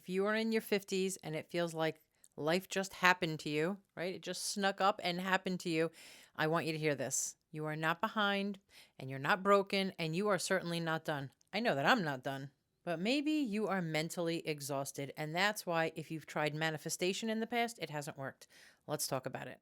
If you are in your 50s and it feels like life just happened to you, right? It just snuck up and happened to you. I want you to hear this. You are not behind and you're not broken and you are certainly not done. I know that I'm not done, but maybe you are mentally exhausted. And that's why, if you've tried manifestation in the past, it hasn't worked. Let's talk about it.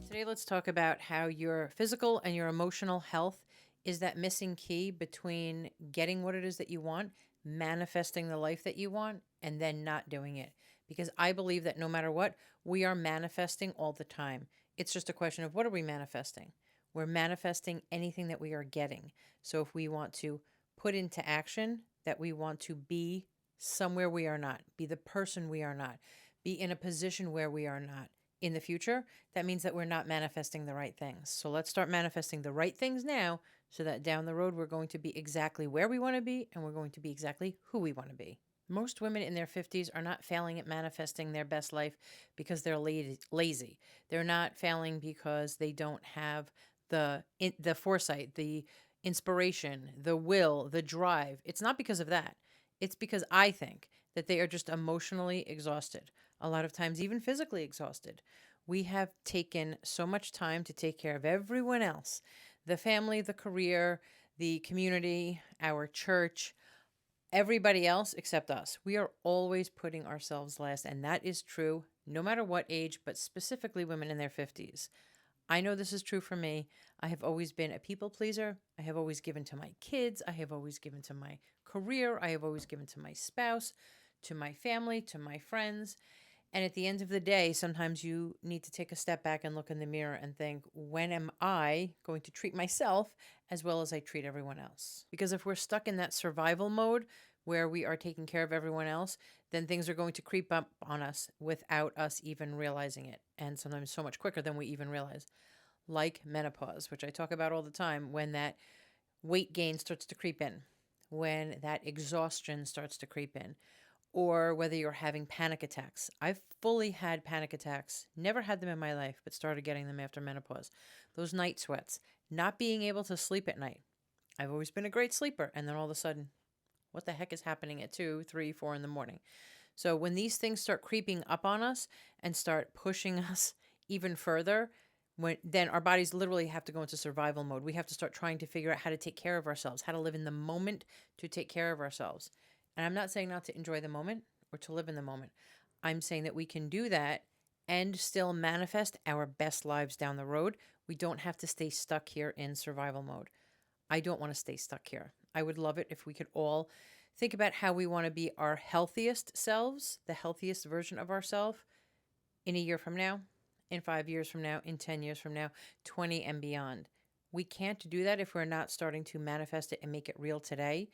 Today, let's talk about how your physical and your emotional health is that missing key between getting what it is that you want, manifesting the life that you want, and then not doing it. Because I believe that no matter what, we are manifesting all the time. It's just a question of what are we manifesting? We're manifesting anything that we are getting. So if we want to put into action that we want to be somewhere we are not, be the person we are not, be in a position where we are not in the future, that means that we're not manifesting the right things. So let's start manifesting the right things now so that down the road we're going to be exactly where we want to be and we're going to be exactly who we want to be. Most women in their 50s are not failing at manifesting their best life because they're lazy. They're not failing because they don't have the foresight, the inspiration, the will, the drive. It's not because of that. It's because I think that they are just emotionally exhausted, a lot of times even physically exhausted. We have taken so much time to take care of everyone else, the family, the career, the community, our church, everybody else except us. We are always putting ourselves last, and that is true no matter what age, but specifically women in their 50s. I know this is true for me. I have always been a people pleaser. I have always given to my kids. I have always given to my career. I have always given to my spouse, to my family, to my friends. And at the end of the day, sometimes you need to take a step back and look in the mirror and think, when am I going to treat myself as well as I treat everyone else? Because if we're stuck in that survival mode where we are taking care of everyone else, then things are going to creep up on us without us even realizing it. And sometimes so much quicker than we even realize. Like menopause, which I talk about all the time, when that weight gain starts to creep in, when that exhaustion starts to creep in, or whether you're having panic attacks. I've fully had panic attacks, never had them in my life, but started getting them after menopause. Those night sweats, not being able to sleep at night. I've always been a great sleeper. And then all of a sudden, what the heck is happening at 2, 3, 4 in the morning? So when these things start creeping up on us and start pushing us even further, then our bodies literally have to go into survival mode. We have to start trying to figure out how to take care of ourselves, how to live in the moment to take care of ourselves. And I'm not saying not to enjoy the moment or to live in the moment. I'm saying that we can do that and still manifest our best lives down the road. We don't have to stay stuck here in survival mode. I don't want to stay stuck here. I would love it if we could all think about how we want to be our healthiest selves, the healthiest version of ourselves in a year from now, in 5 years from now, in 10 years from now, 20 and beyond. We can't do that if we're not starting to manifest it and make it real today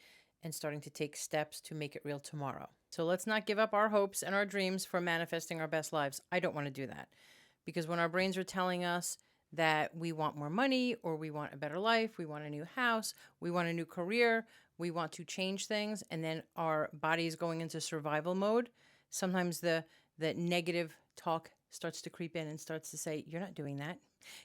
and starting to take steps to make it real tomorrow. So let's not give up our hopes and our dreams for manifesting our best lives. I don't want to do that because when our brains are telling us that we want more money or we want a better life, we want a new house, we want a new career, we want to change things, and then our body is going into survival mode, sometimes the negative talk starts to creep in and starts to say, you're not doing that.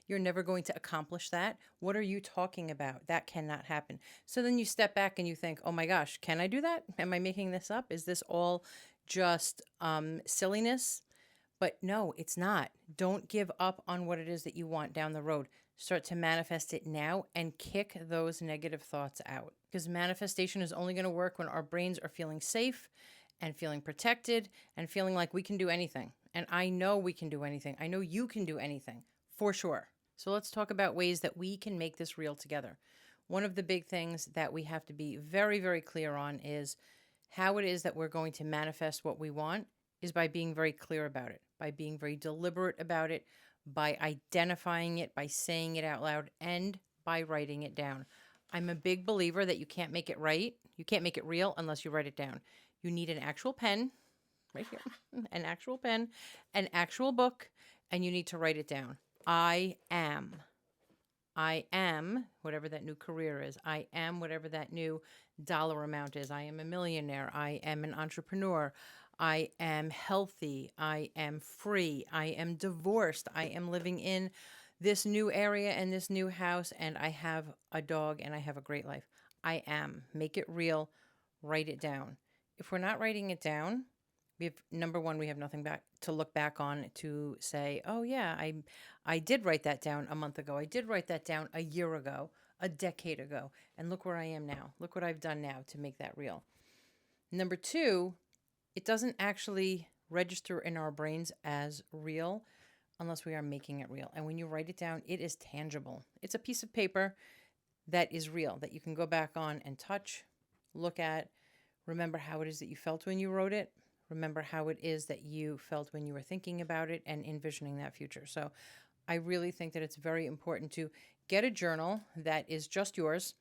You're never going to accomplish that. What are you talking about? That cannot happen. So then you step back and you think, oh my gosh, can I do that? Am I making this up? Is this all just silliness? But no, it's not. Don't give up on what it is that you want down the road. Start to manifest it now and kick those negative thoughts out. Because manifestation is only going to work when our brains are feeling safe and feeling protected and feeling like we can do anything. And I know we can do anything. I know you can do anything for sure. So let's talk about ways that we can make this real together. One of the big things that we have to be very, very clear on is how it is that we're going to manifest what we want is by being very clear about it, by being very deliberate about it, by identifying it, by saying it out loud, and by writing it down. I'm a big believer that you can't make it right. You can't make it real unless you write it down. You need an actual pen, right here, an actual pen, an actual book, and you need to write it down. I am whatever that new career is. I am whatever that new dollar amount is. I am a millionaire. I am an entrepreneur. I am healthy. I am free. I am divorced. I am living in this new area and this new house, and I have a dog and I have a great life. I am. Make it real. Write it down. If we're not writing it down, we have number one, we have nothing back to look back on to say, oh yeah, I did write that down a month ago. I did write that down a year ago, a decade ago, and look where I am now. Look what I've done now to make that real. Number two, it doesn't actually register in our brains as real unless we are making it real. And when you write it down, it is tangible. It's a piece of paper that is real, that you can go back on and touch, look at, remember how it is that you felt when you wrote it, remember how it is that you felt when you were thinking about it and envisioning that future. So I really think that it's very important to get a journal that is just yours,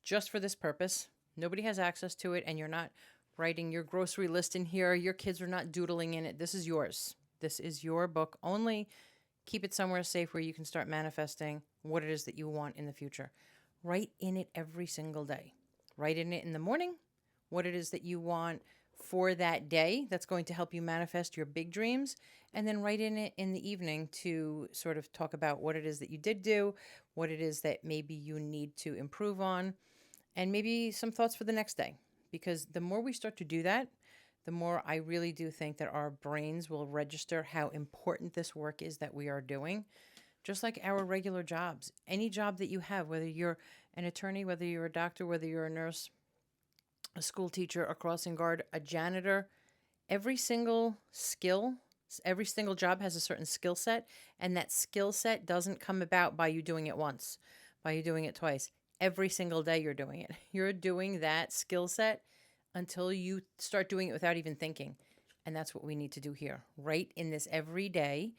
just for this purpose. Nobody has access to it, and you're not writing your grocery list in here. Your kids are not doodling in it. This is yours. This is your book only. Keep it somewhere safe where you can start manifesting what it is that you want in the future. Write in it every single day. Write in it in the morning, what it is that you want for that day that's going to help you manifest your big dreams. And then write in it in the evening to sort of talk about what it is that you did do, what it is that maybe you need to improve on, and maybe some thoughts for the next day. Because the more we start to do that, the more I really do think that our brains will register how important this work is that we are doing. Just like our regular jobs, any job that you have, whether you're an attorney, whether you're a doctor, whether you're a nurse, a school teacher, a crossing guard, a janitor, every single skill, every single job has a certain skill set. And that skill set doesn't come about by you doing it once, by you doing it twice. Every single day you're doing it. You're doing that skill set until you start doing it without even thinking. And that's what we need to do here. Write in this every day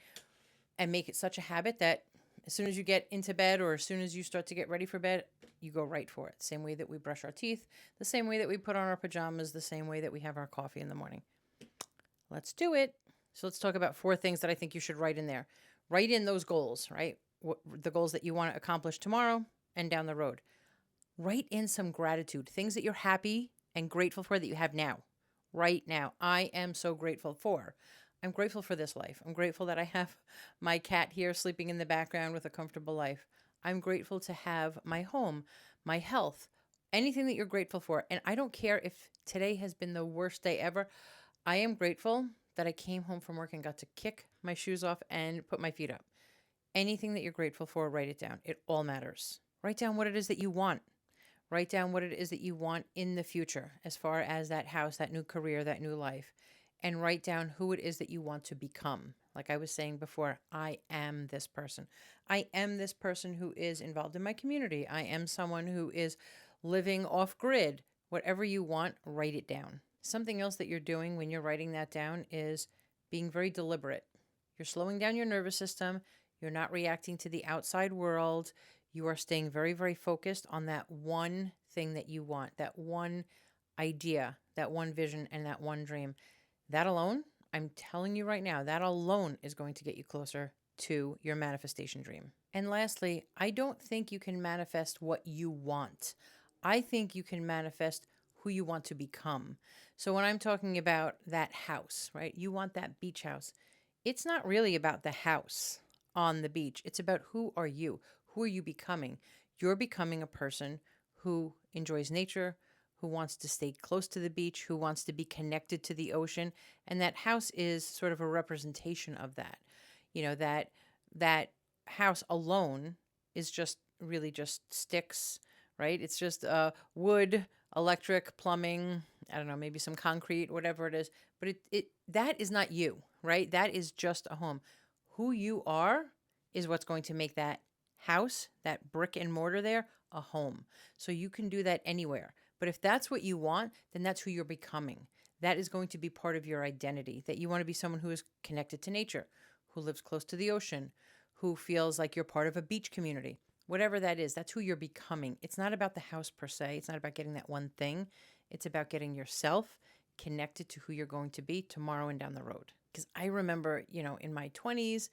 and make it such a habit that as soon as you get into bed or as soon as you start to get ready for bed, you go right for it. Same way that we brush our teeth, the same way that we put on our pajamas, the same way that we have our coffee in the morning. Let's do it. So let's talk about 4 things that I think you should write in there. Write in those goals, right? The goals that you want to accomplish tomorrow and down the road. Write in some gratitude, things that you're happy and grateful for that you have now, right now. I am so grateful for. I'm grateful for this life. I'm grateful that I have my cat here sleeping in the background with a comfortable life. I'm grateful to have my home, my health, anything that you're grateful for. And I don't care if today has been the worst day ever. I am grateful that I came home from work and got to kick my shoes off and put my feet up. Anything that you're grateful for, write it down. It all matters. Write down what it is that you want. Write down what it is that you want in the future as far as that house, that new career, that new life. And write down who it is that you want to become. Like I was saying before, I am this person. I am this person who is involved in my community. I am someone who is living off grid. Whatever you want, write it down. Something else that you're doing when you're writing that down is being very deliberate. You're slowing down your nervous system. You're not reacting to the outside world. You are staying very, very focused on that one thing that you want, that one idea, that one vision, and that one dream. That alone, I'm telling you right now, that alone is going to get you closer to your manifestation dream. And lastly, I don't think you can manifest what you want. I think you can manifest who you want to become. So when I'm talking about that house, right? You want that beach house. It's not really about the house on the beach. It's about who are you? Who are you becoming? You're becoming a person who enjoys nature, who wants to stay close to the beach, who wants to be connected to the ocean. And that house is sort of a representation of that. You know, that house alone is just really just sticks, right? It's just wood, electric, plumbing, I don't know, maybe some concrete, whatever it is. But it that is not you, right? That is just a home. Who you are is what's going to make that house, that brick and mortar there, a home. So you can do that anywhere. But if that's what you want, then that's who you're becoming. That is going to be part of your identity, that you want to be someone who is connected to nature, who lives close to the ocean, who feels like you're part of a beach community. Whatever that is, that's who you're becoming. It's not about the house per se. It's not about getting that one thing. It's about getting yourself connected to who you're going to be tomorrow and down the road. Because I remember, in my 20s,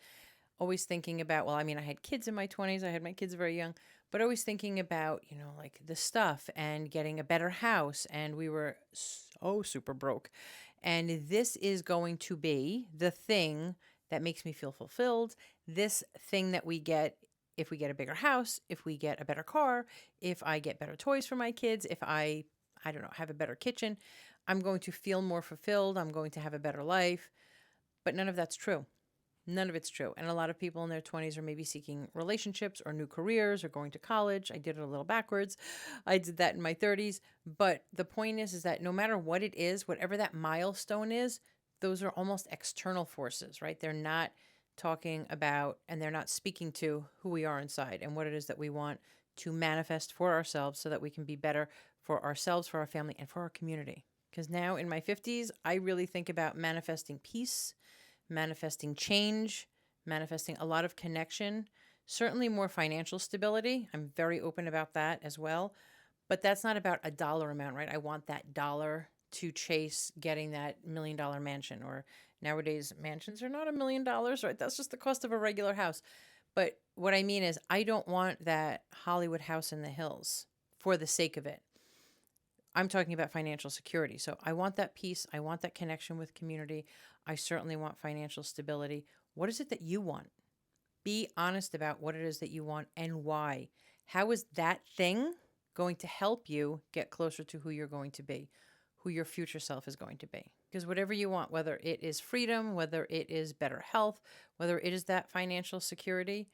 always thinking about, well, I mean, I had kids in my 20s. I had my kids very young, but always thinking about, like the stuff and getting a better house. And we were so super broke. And this is going to be the thing that makes me feel fulfilled. This thing that we get if we get a bigger house, if we get a better car, if I get better toys for my kids, if I don't know, have a better kitchen, I'm going to feel more fulfilled. I'm going to have a better life. But none of that's true. None of it's true. And a lot of people in their 20s are maybe seeking relationships or new careers or going to college. I did it a little backwards. I did that in my 30s. But the point is that no matter what it is, whatever that milestone is, those are almost external forces, right? They're not talking about and they're not speaking to who we are inside and what it is that we want to manifest for ourselves so that we can be better for ourselves, for our family, and for our community. Because now in my 50s, I really think about manifesting peace, manifesting change, manifesting a lot of connection, certainly more financial stability. I'm very open about that as well. But that's not about a dollar amount, right? I want that dollar to chase getting that $1 million mansion. Or nowadays, mansions are not $1 million, right? That's just the cost of a regular house. But what I mean is, I don't want that Hollywood house in the hills for the sake of it. I'm talking about financial security. So I want that peace. I want that connection with community. I certainly want financial stability. What is it that you want? Be honest about what it is that you want and why. How is that thing going to help you get closer to who you're going to be, who your future self is going to be? Because whatever you want, whether it is freedom, whether it is better health, whether it is that financial security,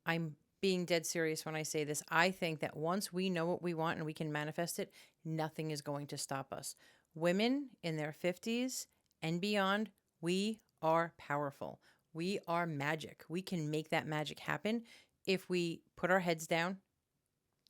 I'm being dead serious when I say this. I think that once we know what we want and we can manifest it, nothing is going to stop us. Women in their 50s and beyond, we are powerful. We are magic. We can make that magic happen if we put our heads down,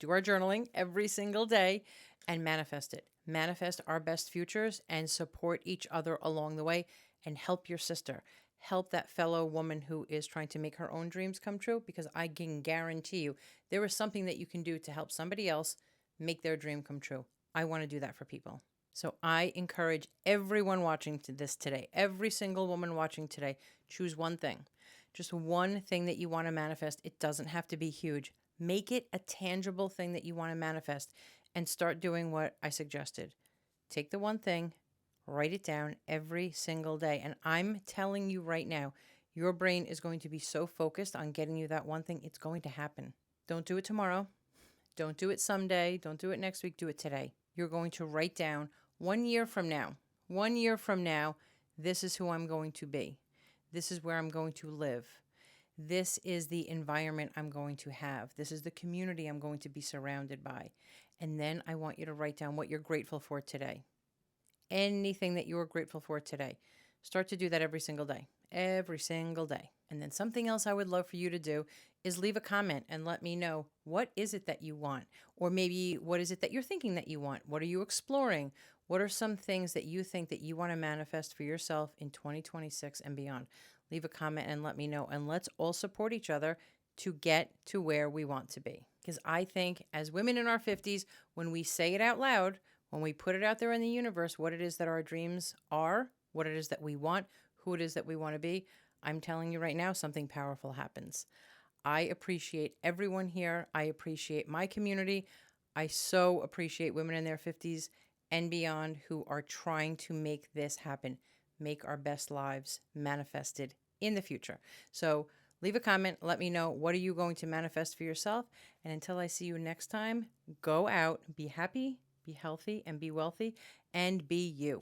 do our journaling every single day, and manifest it. Manifest our best futures and support each other along the way and help your sister. Help that fellow woman who is trying to make her own dreams come true, because I can guarantee you there is something that you can do to help somebody else make their dream come true. I want to do that for people. So I encourage everyone watching this today, every single woman watching today, choose one thing. Just one thing that you want to manifest. It doesn't have to be huge. Make it a tangible thing that you want to manifest and start doing what I suggested. Take the one thing, write it down every single day. And I'm telling you right now, your brain is going to be so focused on getting you that one thing, it's going to happen. Don't do it tomorrow. Don't do it someday. Don't do it next week. Do it today. You're going to write down 1 year from now, this is who I'm going to be. This is where I'm going to live. This is the environment I'm going to have. This is the community I'm going to be surrounded by. And then I want you to write down what you're grateful for today. Anything that you're grateful for today. Start to do that every single day. Every single day. And then something else I would love for you to do is leave a comment and let me know, what is it that you want? Or maybe what is it that you're thinking that you want? What are you exploring? What are some things that you think that you want to manifest for yourself in 2026 and beyond? Leave a comment and let me know. And let's all support each other to get to where we want to be. Because I think as women in our 50s, when we say it out loud, when we put it out there in the universe, what it is that our dreams are, what it is that we want, who it is that we want to be, I'm telling you right now, something powerful happens. I appreciate everyone here. I appreciate my community. I so appreciate women in their 50s and beyond who are trying to make this happen, make our best lives manifested in the future. So leave a comment. Let me know, what are you going to manifest for yourself? And until I see you next time, go out, be happy, be healthy, and be wealthy, and be you.